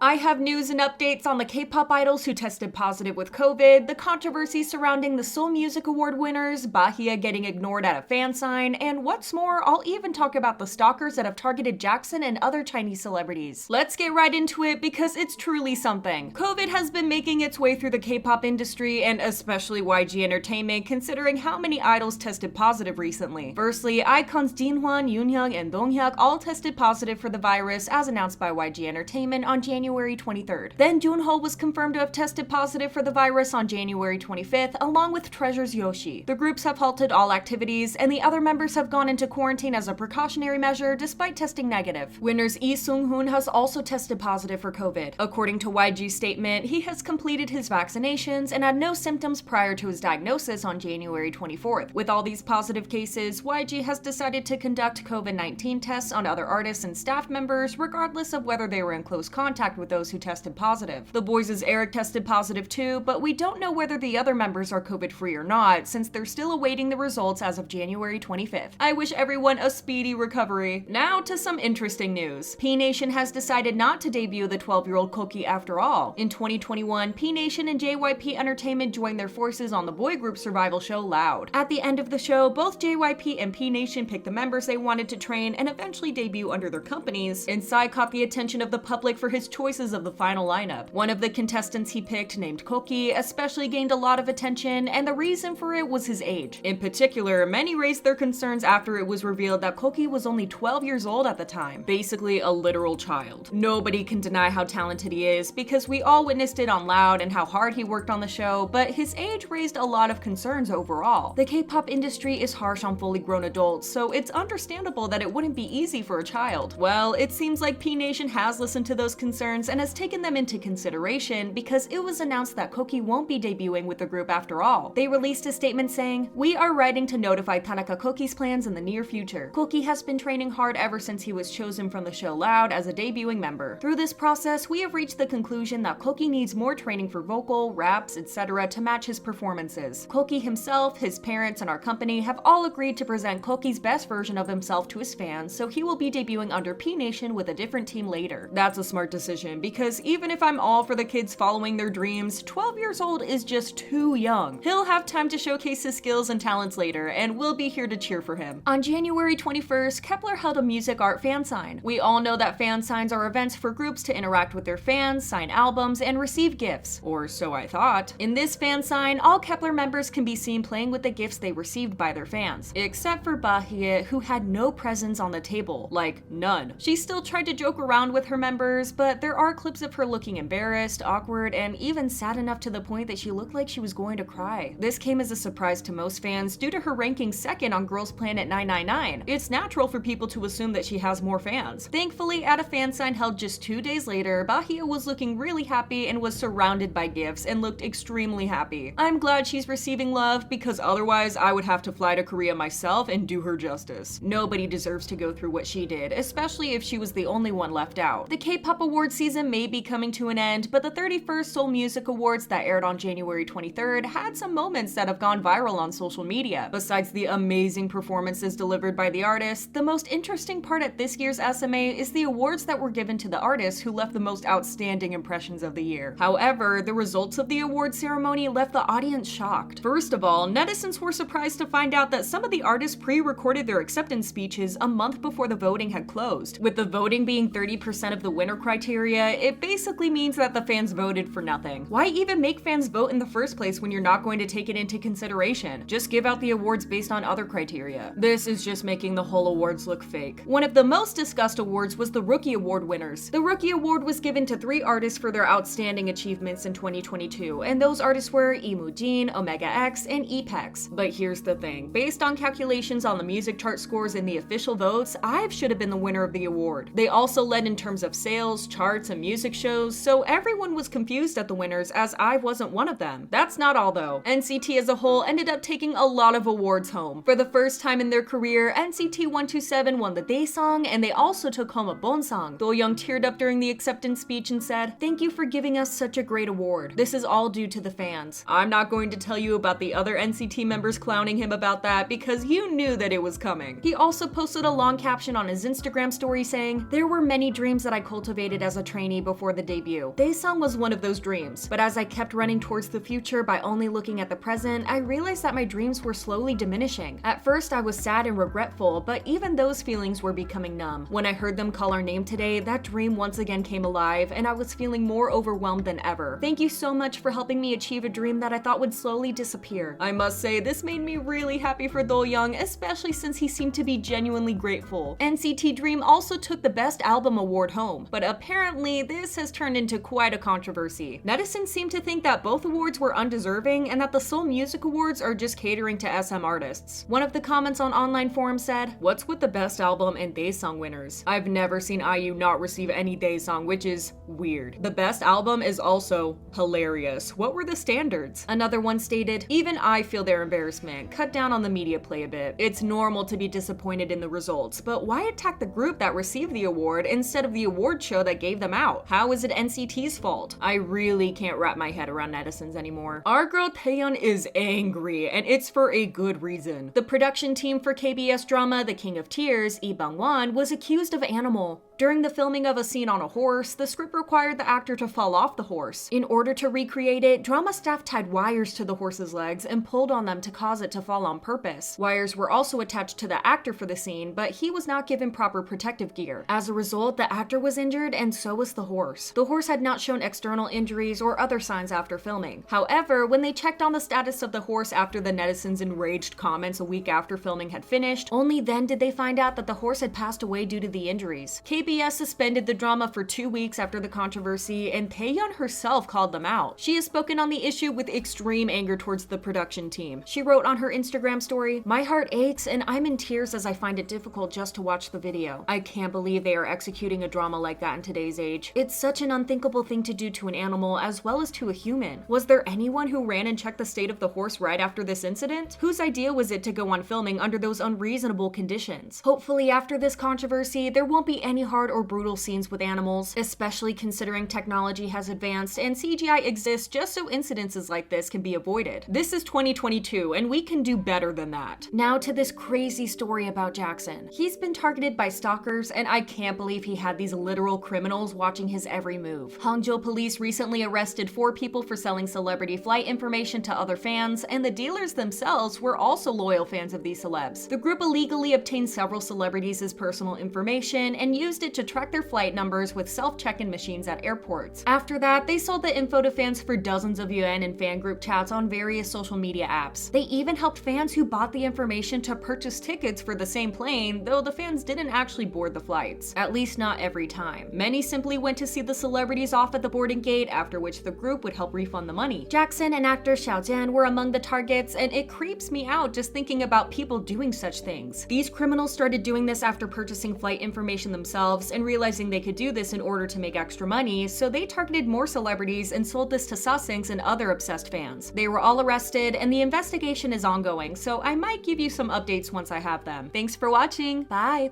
I have news and updates on the K-pop idols who tested positive with COVID, the controversy surrounding the Seoul Music Award winners, Bahia getting ignored at a fan sign, and what's more, I'll even talk about the stalkers that have targeted Jackson and other Chinese celebrities. Let's get right into it because it's truly something. COVID has been making its way through the K-pop industry and especially YG Entertainment, considering how many idols tested positive recently. Firstly, icons Jinhwan, Yoonhyuk, and Donghyuk all tested positive for the virus as announced by YG Entertainment on January 23rd. Then Junho was confirmed to have tested positive for the virus on January 25th, along with Treasure's Yoshi. The groups have halted all activities, and the other members have gone into quarantine as a precautionary measure despite testing negative. Winners Lee Sung-hoon has also tested positive for COVID. According to YG's statement, he has completed his vaccinations and had no symptoms prior to his diagnosis on January 24th. With all these positive cases, YG has decided to conduct COVID-19 tests on other artists and staff members, regardless of whether they were in close contact with those who tested positive. The Boys' Eric tested positive too, but we don't know whether the other members are COVID-free or not, since they're still awaiting the results as of January 25th. I wish everyone a speedy recovery. Now to some interesting news. P Nation has decided not to debut the 12-year-old Koki after all. In 2021, P Nation and JYP Entertainment joined their forces on the boy group survival show Loud. At the end of the show, both JYP and P Nation picked the members they wanted to train and eventually debut under their companies, and Psy caught the attention of the public for his choices of the final lineup. One of the contestants he picked, named Koki, especially gained a lot of attention, and the reason for it was his age. In particular, many raised their concerns after it was revealed that Koki was only 12 years old at the time, basically a literal child. Nobody can deny how talented he is, because we all witnessed it on Loud and how hard he worked on the show, but his age raised a lot of concerns overall. The K-pop industry is harsh on fully grown adults, so it's understandable that it wouldn't be easy for a child. Well, it seems like P Nation has listened to those concerns and has taken them into consideration, because it was announced that Koki won't be debuting with the group after all. They released a statement saying, "We are writing to notify Tanaka Koki's plans in the near future. Koki has been training hard ever since he was chosen from the show Loud as a debuting member. Through this process, we have reached the conclusion that Koki needs more training for vocal, raps, etc. to match his performances. Koki himself, his parents, and our company have all agreed to present Koki's best version of himself to his fans, so he will be debuting under P Nation with a different team later." That's a smart decision, because even if I'm all for the kids following their dreams, 12 years old is just too young. He'll have time to showcase his skills and talents later, and we'll be here to cheer for him. On January 21st, Kepler held a music art fan sign. We all know that fan signs are events for groups to interact with their fans, sign albums, and receive gifts. Or so I thought. In this fan sign, all Kepler members can be seen playing with the gifts they received by their fans, except for Bahia, who had no presents on the table. Like, none. She still tried to joke around with her members, but there are clips of her looking embarrassed, awkward, and even sad enough to the point that she looked like she was going to cry. This came as a surprise to most fans due to her ranking second on Girls Planet 999. It's natural for people to assume that she has more fans. Thankfully, at a fan sign held just 2 days later, Bahia was looking really happy and was surrounded by gifts and looked extremely happy. I'm glad she's receiving love, because otherwise I would have to fly to Korea myself and do her justice. Nobody deserves to go through what she did, especially if she was the only one left out. The K-pop award season may be coming to an end, but the 31st Seoul Music Awards that aired on January 23rd had some moments that have gone viral on social media. Besides the amazing performances delivered by the artists, the most interesting part at this year's SMA is the awards that were given to the artists who left the most outstanding impressions of the year. However, the results of the award ceremony left the audience shocked. First of all, netizens were surprised to find out that some of the artists pre-recorded their acceptance speeches a month before the voting had closed. With the voting being 30% of the winner criteria, it basically means that the fans voted for nothing. Why even make fans vote in the first place when you're not going to take it into consideration? Just give out the awards based on other criteria. This is just making the whole awards look fake. One of the most discussed awards was the Rookie Award winners. The Rookie Award was given to 3 artists for their outstanding achievements in 2022, and those artists were Imujin, Omega X, and Epex. But here's the thing. Based on calculations on the music chart scores and the official votes, IVE should have been the winner of the award. They also led in terms of sales, charts, and music shows, so everyone was confused at the winners, as IVE wasn't one of them. That's not all though. NCT as a whole ended up taking a lot of awards home. For the first time in their career, NCT 127 won the Day Song, and they also took home a Bon Song. TaeYeon teared up during the acceptance speech and said, "Thank you for giving us such a great award. This is all due to the fans." I'm not going to tell you about the other NCT members clowning him about that, because you knew that it was coming. He also posted a long caption on his Instagram story saying, "There were many dreams that I cultivated as a trainee before the debut. Daesung was one of those dreams, but as I kept running towards the future by only looking at the present, I realized that my dreams were slowly diminishing. At first, I was sad and regretful, but even those feelings were becoming numb. When I heard them call our name today, that dream once again came alive, and I was feeling more overwhelmed than ever. Thank you so much for helping me achieve a dream that I thought would slowly disappear. I must say, this made me really happy for TaeYeon, especially since he seemed to be genuinely grateful. NCT Dream also took the Best Album award home, but apparently this has turned into quite a controversy. Netizens seem to think that both awards were undeserving and that the Seoul Music Awards are just catering to SM artists. One of the comments on online forums said, "What's with the Best Album and Daesung winners? I've never seen IU not receive any Daesung, which is weird. The Best Album is also hilarious. What were the standards?" Another one stated, "Even I feel their embarrassment. Cut down on the media play a bit. It's normal to be disappointed in the results, but why attack the group that received the award instead of the award show that gave them out? How is it NCT's fault?" I really can't wrap my head around netizens anymore. Our girl TaeYeon is angry, and it's for a good reason. The production team for KBS drama The King of Tears, Lee Bang-won, was accused of animal. During the filming of a scene on a horse, the script required the actor to fall off the horse. In order to recreate it, drama staff tied wires to the horse's legs and pulled on them to cause it to fall on purpose. Wires were also attached to the actor for the scene, but he was not given proper protective gear. As a result, the actor was injured and so was the horse. The horse had not shown external injuries or other signs after filming. However, when they checked on the status of the horse after the netizens' enraged comments a week after filming had finished, only then did they find out that the horse had passed away due to the injuries. KBS suspended the drama for 2 weeks after the controversy, and TaeYeon herself called them out. She has spoken on the issue with extreme anger towards the production team. She wrote on her Instagram story, "My heart aches and I'm in tears as I find it difficult just to watch the video. I can't believe they are executing a drama like that in today's age. It's such an unthinkable thing to do to an animal as well as to a human. Was there anyone who ran and checked the state of the horse right after this incident? Whose idea was it to go on filming under those unreasonable conditions? Hopefully after this controversy, there won't be any hard or brutal scenes with animals, especially considering technology has advanced and CGI exists just so incidences like this can be avoided. This is 2022 and we can do better than that." Now to this crazy story about Jackson. He's been targeted by stalkers, and I can't believe he had these literal criminals watching his every move. Hangzhou police recently arrested 4 people for selling celebrity flight information to other fans, and the dealers themselves were also loyal fans of these celebs. The group illegally obtained several celebrities' personal information and used it to track their flight numbers with self-check-in machines at airports. After that, they sold the info to fans for dozens of yuan in fan group chats on various social media apps. They even helped fans who bought the information to purchase tickets for the same plane, though the fans didn't actually board the flights. At least not every time. Many simply went to see the celebrities off at the boarding gate, after which the group would help refund the money. Jackson and actor Xiao Jian were among the targets, and it creeps me out just thinking about people doing such things. These criminals started doing this after purchasing flight information themselves and realizing they could do this in order to make extra money, so they targeted more celebrities and sold this to Sasinks and other obsessed fans. They were all arrested, and the investigation is ongoing, so I might give you some updates once I have them. Thanks for watching. Bye!